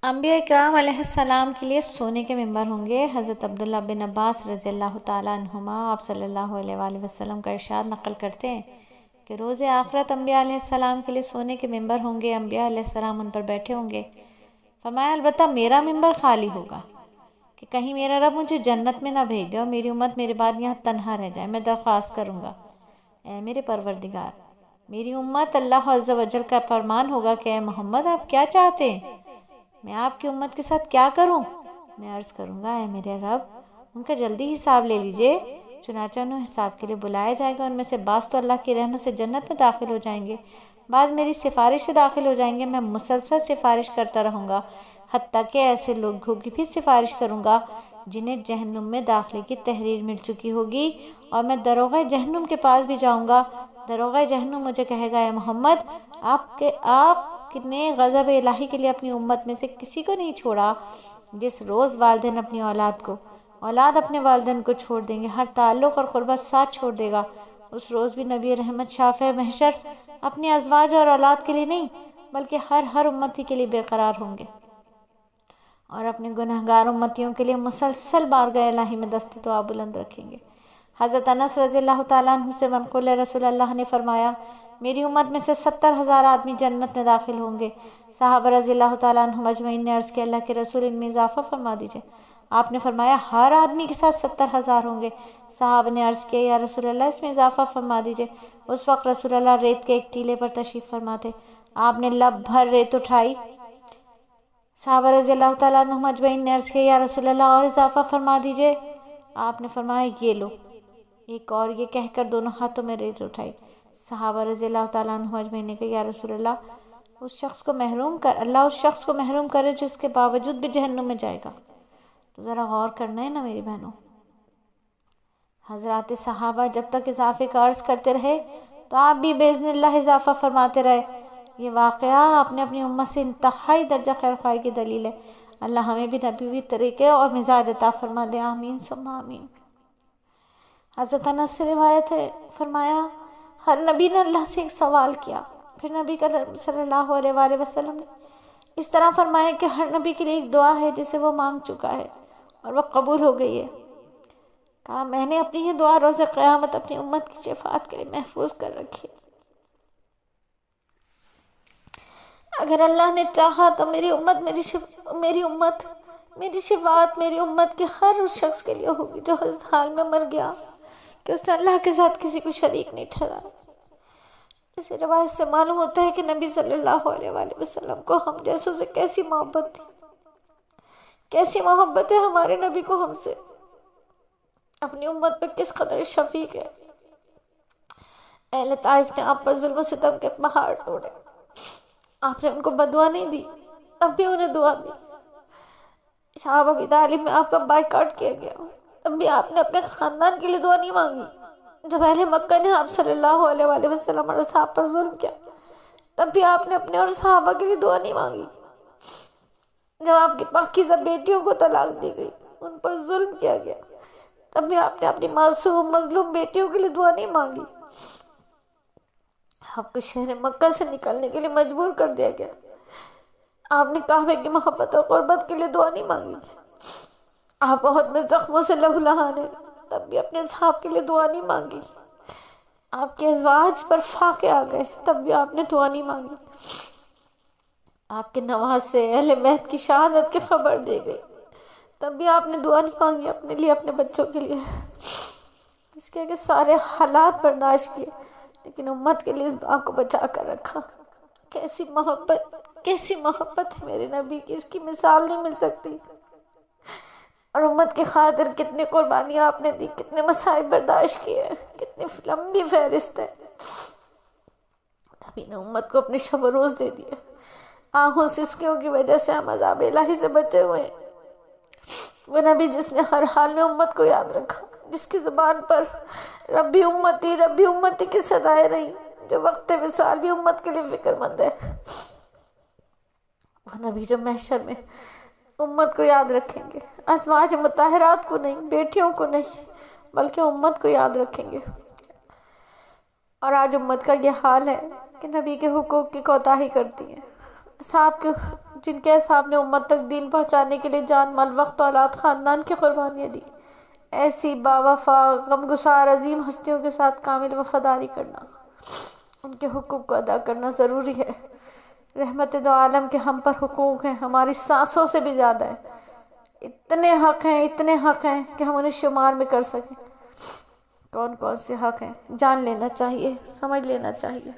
انبیاء اکرام علیہ السلام کے لیے سونے کے ممبر ہوں گے۔ حضرت عبداللہ بن عباس رضی اللہ تعالیٰ عنہما آپ صلی اللہ علیہ وآلہ وسلم کا ارشاد نقل کرتے ہیں کہ روز آخرت انبیاء علیہ السلام کے لیے سونے کے ممبر ہوں گے، انبیاء علیہ السلام ان پر بیٹھے ہوں گے۔ فرمایا البتہ میرا ممبر خالی ہوگا کہ کہیں میرا رب مجھے جنت میں نہ بھیج دے اور میری امت میرے بعد یہاں تنہا رہ جائے۔ میں درخواست کروں گا، اے میرے پروردگار، میری امت اللہ عز و جل کا فرمان ہوگا کہ اے محمد آپ کیا چاہتے ہیں، میں آپ کی امت کے ساتھ کیا کروں؟ میں عرض کروں گا اے میرے رب ان کا جلدی حساب لے لیجئے۔ چنانچہ انہیں حساب کے لیے بلایا جائے گا، ان میں سے بعض تو اللہ کی رحمت سے جنت میں داخل ہو جائیں گے، بعض میری سفارش سے داخل ہو جائیں گے۔ میں مسلسل سفارش کرتا رہوں گا حتیٰ کہ ایسے لوگوں کی بھی سفارش کروں گا جنہیں جہنم میں داخلے کی تحریر مل چکی ہوگی، اور میں دروغہ جہنم کے پاس بھی جاؤں گا۔ دروغہ جہنم مجھے کہے گا اے محمد آپ نے غضب الہی کے لیے اپنی امت میں سے کسی کو نہیں چھوڑا۔ جس روز والدین اپنی اولاد کو، اولاد اپنے والدین کو چھوڑ دیں گے، ہر تعلق اور قربت ساتھ چھوڑ دے گا، اس روز بھی نبی رحمت شافع محشر اپنی ازواج اور اولاد کے لیے نہیں بلکہ ہر امتی کے لیے بے قرار ہوں گے اور اپنے گنہگار امتیوں کے لیے مسلسل بارگاہ الہی میں دست دعا بلند رکھیں گے۔ حضرت انس رضی اللہ تعالیٰ عنہ سے منقول ہے رسول اللہ نے فرمایا میری امت میں سے 70,000 آدمی جنت میں داخل ہوں گے۔ صحابہ رضی اللہ تعالیٰ عنہ مجمعین نے عرض کیا اللہ کے رسول ان میں اضافہ فرما دیجئے۔ آپ نے فرمایا ہر آدمی کے ساتھ 70,000 ہوں گے۔ صحابہ نے عرض کیا یا رسول اللہ اس میں اضافہ فرما دیجئے۔ اس وقت رسول اللہ ریت کے ایک ٹیلے پر تشریف فرما تھے، آپ نے لب بھر ریت اٹھائی۔ صحابہ رضی اللہ تعالیٰ عنہ مجمعین نے عرض کیا یا رسول اللہ اور اضافہ فرما دیجئے۔ آپ نے فرمایا یہ لو، ایک اور، یہ کہہ کر دونوں ہاتھوں میں ریت اٹھائی۔ صحابہ رضی اللہ تعالیٰ عنہ مجمعین نے کہا یا رسول اللہ اللہ اس شخص کو محروم کرے جو اس کے باوجود بھی جہنم میں جائے گا۔ تو ذرا غور کرنا ہے نا میری بہنوں، حضرات صحابہ جب تک اضافے کا عرض کرتے رہے تو آپ بھی باذن اللہ اضافہ فرماتے رہے۔ یہ واقعہ آپ نے اپنی امت سے انتہائی درجہ خیر خواہی کی دلیل ہے۔ اللہ ہمیں بھی نبوی طریقے اور مزاج عطا فرما دے، آمین ثم آمین۔ حضرت انس سے روایت ہے، فرمایا ہر نبی نے اللہ سے ایک سوال کیا، پھر نبی کریم صلی اللہ علیہ وآلہ وسلم نے اس طرح فرمایا کہ ہر نبی کے لیے ایک دعا ہے جسے وہ مانگ چکا ہے اور وہ قبول ہو گئی ہے۔ کہا میں نے اپنی یہ دعا روز قیامت اپنی امت کی شفاعت کے لیے محفوظ کر رکھی۔ اگر اللہ نے چاہا تو میری شفاعت میری امت کے ہر اس شخص کے لیے ہوگی جو اس حال میں مر گیا کہ اس نے اللہ کے ساتھ کسی کو شریک نہیں ٹھہرایا۔ اس روایت سے معلوم ہوتا ہے کہ نبی صلی اللہ علیہ وآلہ وسلم کو ہم جیسوں سے کیسی محبت تھی، کیسی محبت ہے ہمارے نبی کو ہم سے، اپنی امت پہ کس قدر شفیق ہے۔ اہل طائف نے آپ پر ظلم و ستم کے پہاڑ توڑے، آپ نے ان کو بدعا نہیں دی، تب بھی انہیں دعا دی۔ شہاب ابی طالب میں آپ کا بائیکاٹ کیا گیا، تب بھی آپ نے اپنے خاندان کے لیے دعا نہیں مانگی۔ جب اہل مکہ نے آپ صلی اللہ علیہ وآلہ وسلم اور صحابہ پر ظلم کیا، تب بھی آپ نے اپنے اور صحابہ کے لیے دعا نہیں مانگی۔ جب آپ کی پاکیزہ بیٹیوں کو طلاق دی گئی، ان پر ظلم کیا گیا، تب بھی آپ نے اپنی معصوم مظلوم بیٹیوں کے لیے دعا نہیں مانگی۔ آپ کو شہر مکہ سے نکلنے کے لیے مجبور کر دیا گیا، آپ نے کعبے کی محبت اور قربت کے لیے دعا نہیں مانگی۔ آپ بہت میں زخموں سے لہولہانے، تب بھی اپنے اصحاب کے لیے دعا نہیں مانگی۔ آپ کے ازواج پر فاقے آ گئے، تب بھی آپ نے دعا نہیں مانگی۔ آپ کے نواز سے اہل بیت کی شہادت کی خبر دے گئی، تب بھی آپ نے دعا نہیں مانگی اپنے لیے، اپنے بچوں کے لیے۔ اس کے کہ سارے حالات برداشت کیے لیکن امت کے لیے اس دعا کو بچا کر رکھا۔ کیسی محبت ہے میرے نبی کی، اس کی مثال نہیں مل سکتی۔ اور امت کی خاطر کتنی قربانیاں آپ نے دی، کتنے مصائب برداشت کیے، کتنی لمبی فہرست ہے۔ نبی نے امت کو اپنے شب و روز دے دیے۔ آہوں سسکیوں کی وجہ سے ہم عذاب الہی سے بچے ہوئے ہیں۔ وہ نبی جس نے ہر حال میں امت کو یاد رکھا، جس کی زبان پر ربی امتی کی صدائیں رہیں، جو وقت وصال بھی امت کے لیے فکر مند ہے۔ وہ نبی جو محشر میں امت کو یاد رکھیں گے، ازواج مطہرات کو نہیں، بیٹیوں کو نہیں، بلکہ امت کو یاد رکھیں گے۔ اور آج امت کا یہ حال ہے کہ نبی کے حقوق کی کوتاہی کرتی ہے، صاحب کے جن کے اصحاب نے امت تک دین پہنچانے کے لیے جان مال وقت اولاد خاندان کی قربانیاں دی، ایسی باوفا غمگسار عظیم ہستیوں کے ساتھ کامل وفاداری کرنا، ان کے حقوق کو ادا کرنا ضروری ہے۔ رحمت دو عالم کے ہم پر حقوق ہیں، ہماری سانسوں سے بھی زیادہ ہیں، اتنے حق ہیں کہ ہم انہیں شمار میں کر سکیں۔ کون کون سے حق ہیں جان لینا چاہیے، سمجھ لینا چاہیے۔